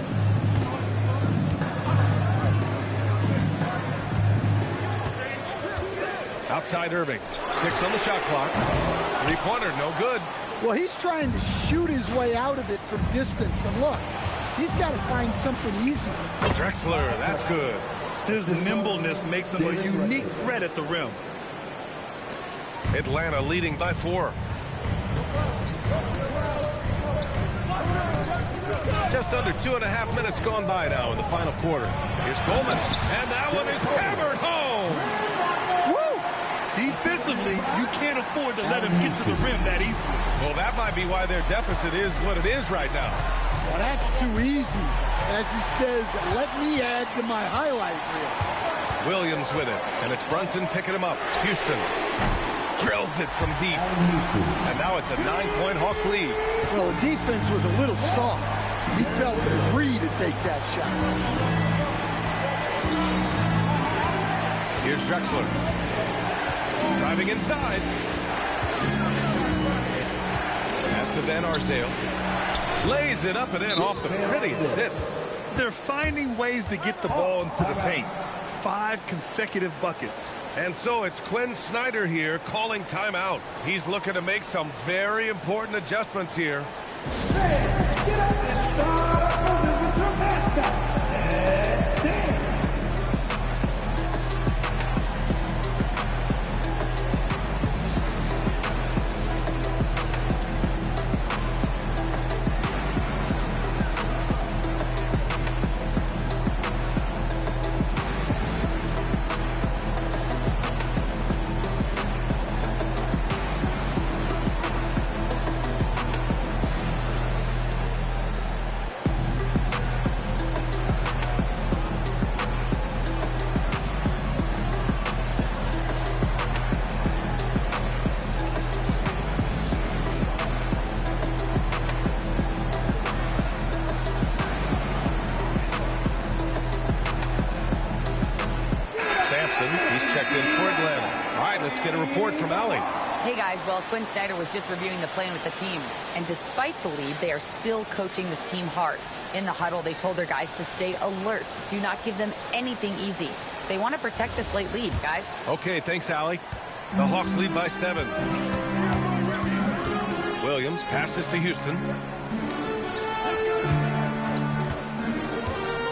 Outside Irving. 6 on the shot clock. 3-pointer, no good. Well, he's trying to shoot his way out of it from distance, but look, he's got to find something easy. Drexler, that's good. His nimbleness makes him a unique threat at the rim. Atlanta leading by 4. Just under 2.5 minutes gone by now in the final quarter. Here's Coleman, and that one is hammered home. Woo! Defensively, you can't afford to let him get to the rim that easily. Well, that might be why their deficit is what it is right now. Well, that's too easy. As he says, let me add to my highlight reel. Williams with it, and it's Brunson picking him up. Houston drills it from deep. And now it's a 9-point Hawks lead. Well, the defense was a little soft. He felt free to take that shot. Here's Drexler. Driving inside. Pass to Van Arsdale. Lays it up and in off the pretty assist. They're finding ways to get the ball into the paint. 5 consecutive buckets. And so it's Quinn Snyder here calling timeout. He's looking to make some very important adjustments here. Get up and start with your mascot. Let's dance. Hey guys, well, Quinn Snyder was just reviewing the plan with the team, and despite the lead, they are still coaching this team hard. In the huddle, they told their guys to stay alert. Do not give them anything easy. They want to protect this late lead, guys. Okay, thanks, Allie. The Hawks lead by 7. Williams passes to Houston.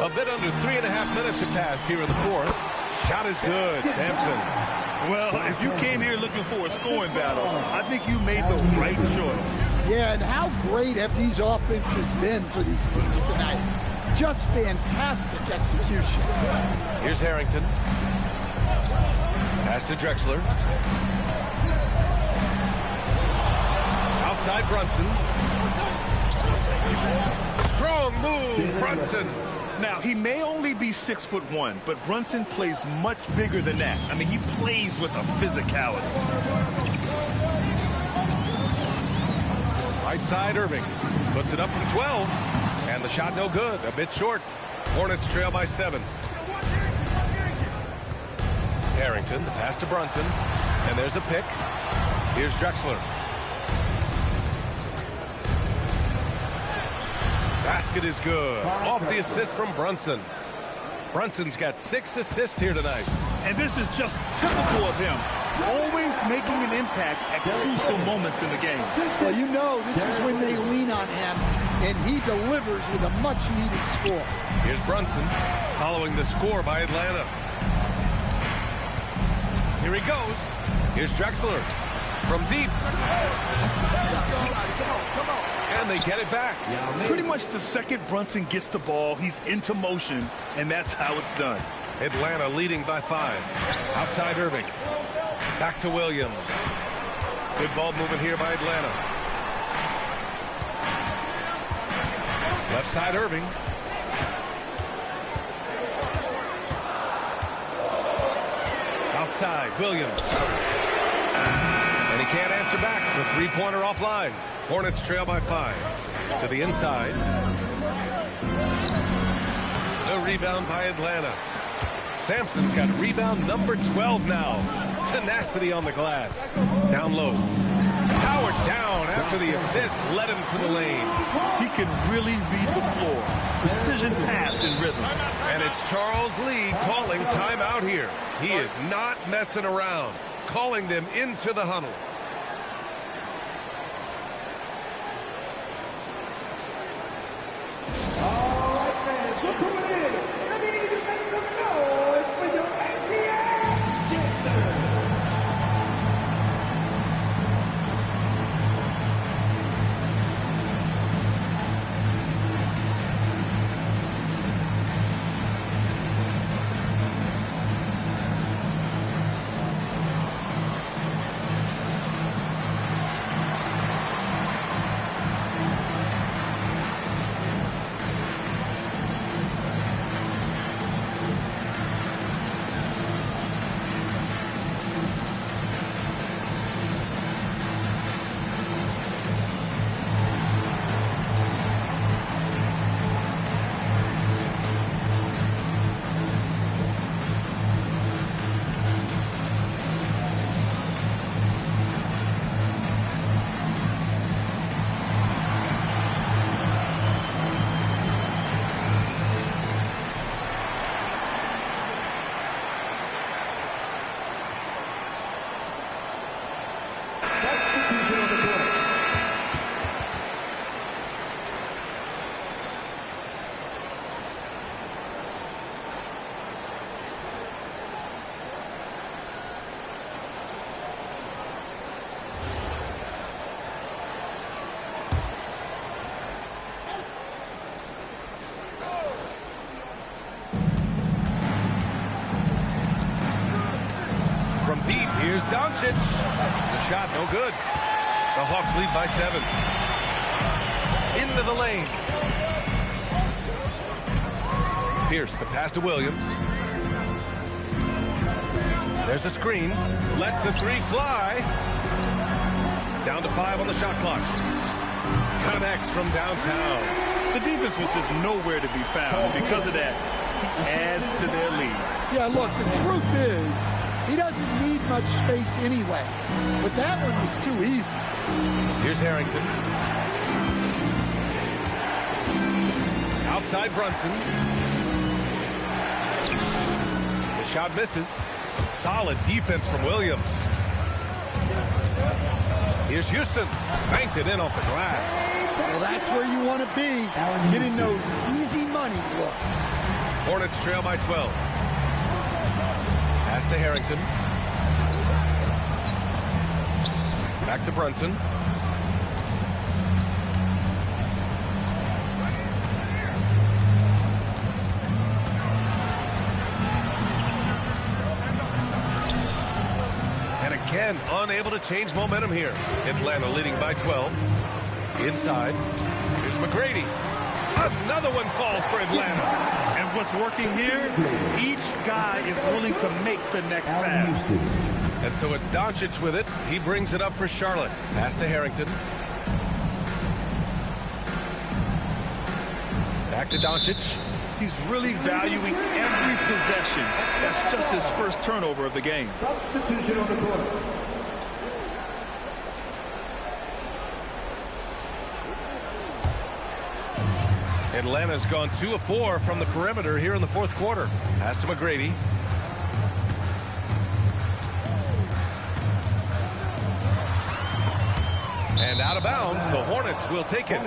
A bit under 3.5 minutes have passed here in the 4th. Shot is good, Sampson. Well, if you came here looking for a scoring battle, I think you made the right choice. Yeah, and how great have these offenses been for these teams tonight? Just fantastic execution. Here's Harrington. Pass to Drexler. Outside Brunson. Strong move, Brunson. Now, he may only be 6'1", but Brunson plays much bigger than that. I mean, he plays with a physicality. Right side, Irving puts it up from 12, and the shot no good, a bit short. Hornets trail by 7. Harrington, the pass to Brunson. And there's a pick. Here's Drexler. Basket is good. Off the assist from Brunson. Brunson's got 6 assists here tonight. And this is just typical of him. Always making an impact at crucial moments in the game. Well, you know, this is when they lean on him, and he delivers with a much-needed score. Here's Brunson, following the score by Atlanta. Here he goes. Here's Drexler from deep. And they get it back. Pretty much the second Brunson gets the ball, he's into motion, and that's how it's done. Atlanta leading by 5. Outside Irving. Back to Williams. Good ball movement here by Atlanta. Left side Irving. Outside Williams. And he can't answer back. The three-pointer offline. Hornets trail by 5. To the inside. The rebound by Atlanta. Sampson's got rebound number 12 now. Tenacity on the glass. Down low. Powered down after the assist led him to the lane. He can really read the floor. Precision pass in rhythm. And it's Charles Lee calling timeout here. He is not messing around. Calling them into the huddle. All right, fans, we're coming in. Let me need you to make some noise for your ATL. Yes, sir. Here's Doncic. The shot no good. The Hawks lead by 7. Into the lane. Pierce, the pass to Williams. There's a screen. Lets the 3 fly. Down to 5 on the shot clock. Connects from downtown. The defense was just nowhere to be found. Because of that, he adds to their lead. Yeah, look, the truth is, he doesn't need much space anyway. But that one was too easy. Here's Harrington. Outside Brunson. The shot misses. Some solid defense from Williams. Here's Houston. Banked it in off the glass. Well, that's where you want to be, getting those easy money looks. Hornets trail by 12. Pass to Harrington. Back to Brunson. And again, unable to change momentum here. Atlanta leading by 12. Inside. Here's McGrady. Another one falls for Atlanta. And what's working here, each guy is willing to make the next pass. And so it's Doncic with it. He brings it up for Charlotte. Pass to Harrington. Back to Doncic. He's really valuing every possession. That's just his first turnover of the game. Substitution on the court. Atlanta's gone 2 of 4 from the perimeter here in the fourth quarter. Pass to McGrady. And out of bounds, the Hornets will take it.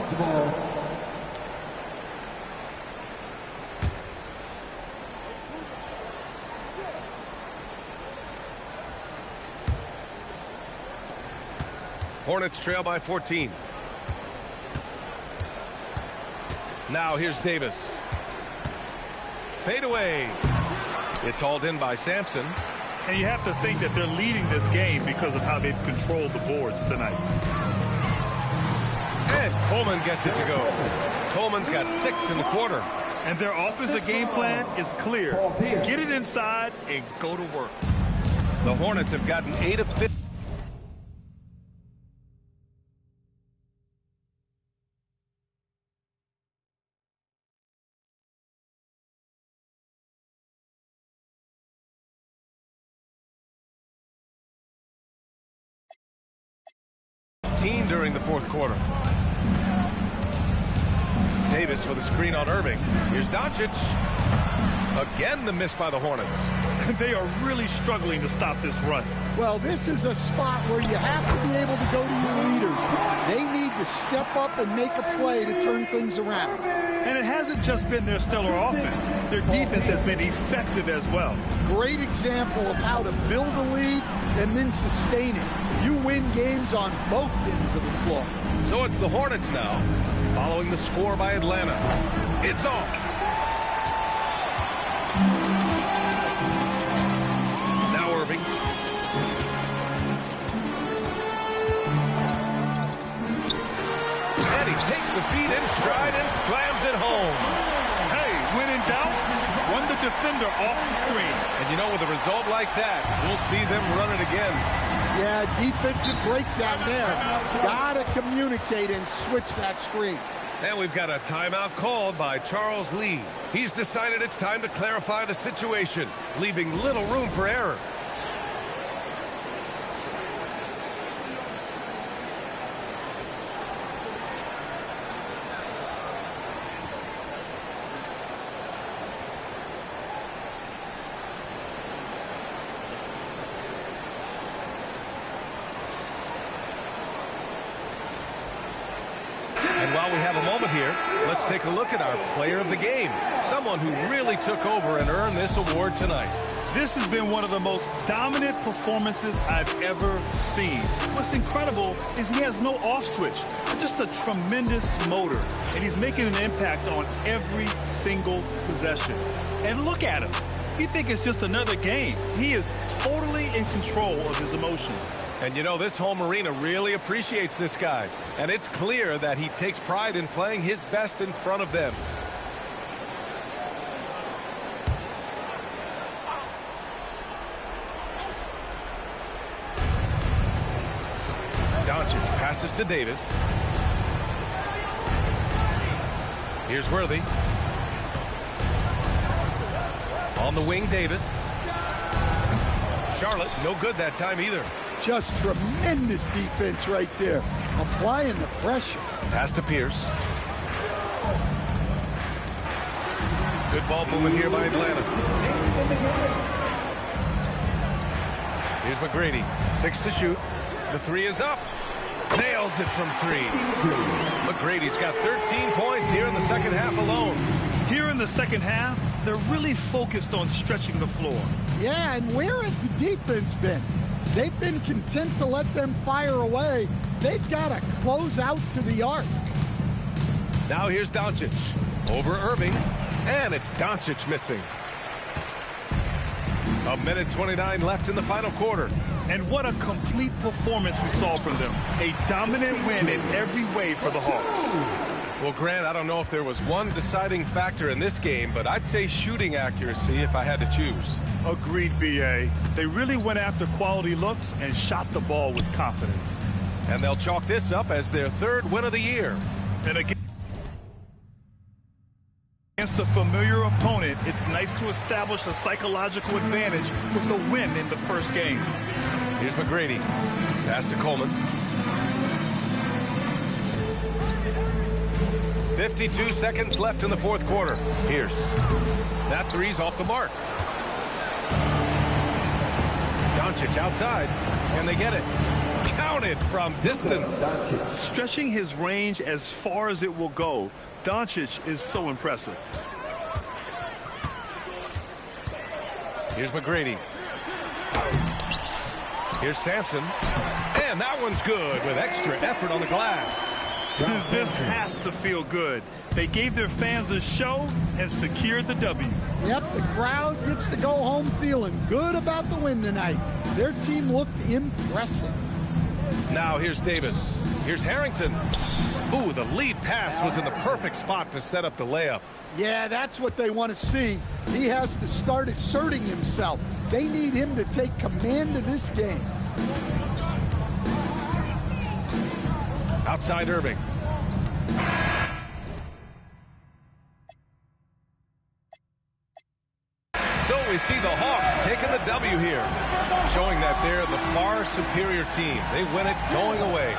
Hornets trail by 14. Now here's Davis. Fade away. It's hauled in by Sampson. And you have to think that they're leading this game because of how they've controlled the boards tonight. And Coleman gets it to go. Coleman's got 6 in the quarter. And their offensive game plan is clear. Get it inside and go to work. The Hornets have gotten 8 of 15. During the fourth quarter. Davis with a screen on Irving. Here's Doncic. Again, the miss by the Hornets. They are really struggling to stop this run. Well, this is a spot where you have to be able to go to your leaders. They need to step up and make a play to turn things around. And it hasn't just been their stellar offense. Their defense has been effective as well. Great example of how to build a lead and then sustain it. You win games on both ends of the floor. So it's the Hornets now, following the score by Atlanta. It's off. Now Irving. And he takes the feed in stride and slams it home. Hey, when in doubt, run the defender off the screen. And you know, with a result like that, we'll see them run it again. Yeah, defensive breakdown there. Gotta communicate and switch that screen. And we've got a timeout called by Charles Lee. He's decided it's time to clarify the situation, leaving little room for error. While we have a moment here, let's take a look at our player of the game, someone who really took over and earned this award tonight. This has been one of the most dominant performances I've ever seen. What's incredible is he has no off switch, just a tremendous motor, and he's making an impact on every single possession. And look at him. You think it's just another game. He is totally in control of his emotions. And you know, this home arena really appreciates this guy. And it's clear that he takes pride in playing his best in front of them. Doncic passes to Davis. Here's Worthy. On the wing, Davis. Charlotte, no good that time either. Just tremendous defense right there. Applying the pressure. Pass to Pierce. Good ball movement here by Atlanta. Here's McGrady. 6 to shoot. The 3 is up. Nails it from 3. McGrady's got 13 points here in the second half alone. Here in the second half, they're really focused on stretching the floor. Yeah, and where has the defense been? They've been content to let them fire away. They've got to close out to the arc. Now here's Doncic. Over Irving. And it's Doncic missing. 1:29 left in the final quarter. And what a complete performance we saw from them. A dominant win in every way for the Hawks. Well, Grant, I don't know if there was one deciding factor in this game, but I'd say shooting accuracy if I had to choose. Agreed, B.A. They really went after quality looks and shot the ball with confidence. And they'll chalk this up as their 3rd win of the year. And against against a familiar opponent, it's nice to establish a psychological advantage with the win in the first game. Here's McGrady. Pass to Coleman. 52 seconds left in the fourth quarter. Pierce. That three's off the mark. Doncic outside. Can they get it? Counted from distance. Stretching his range as far as it will go. Doncic is so impressive. Here's McGrady. Here's Sampson. And that one's good with extra effort on the glass. This has to feel good. They gave their fans a show and secured the W. Yep, the crowd gets to go home feeling good about the win tonight. Their team looked impressive. Now here's Davis. Here's Harrington. Ooh, the lead pass was in the perfect spot to set up the layup. Yeah, that's what they want to see. He has to start asserting himself. They need him to take command of this game. Outside Irving. So we see the Hawks taking the W here, showing that they're the far superior team. They win it going away.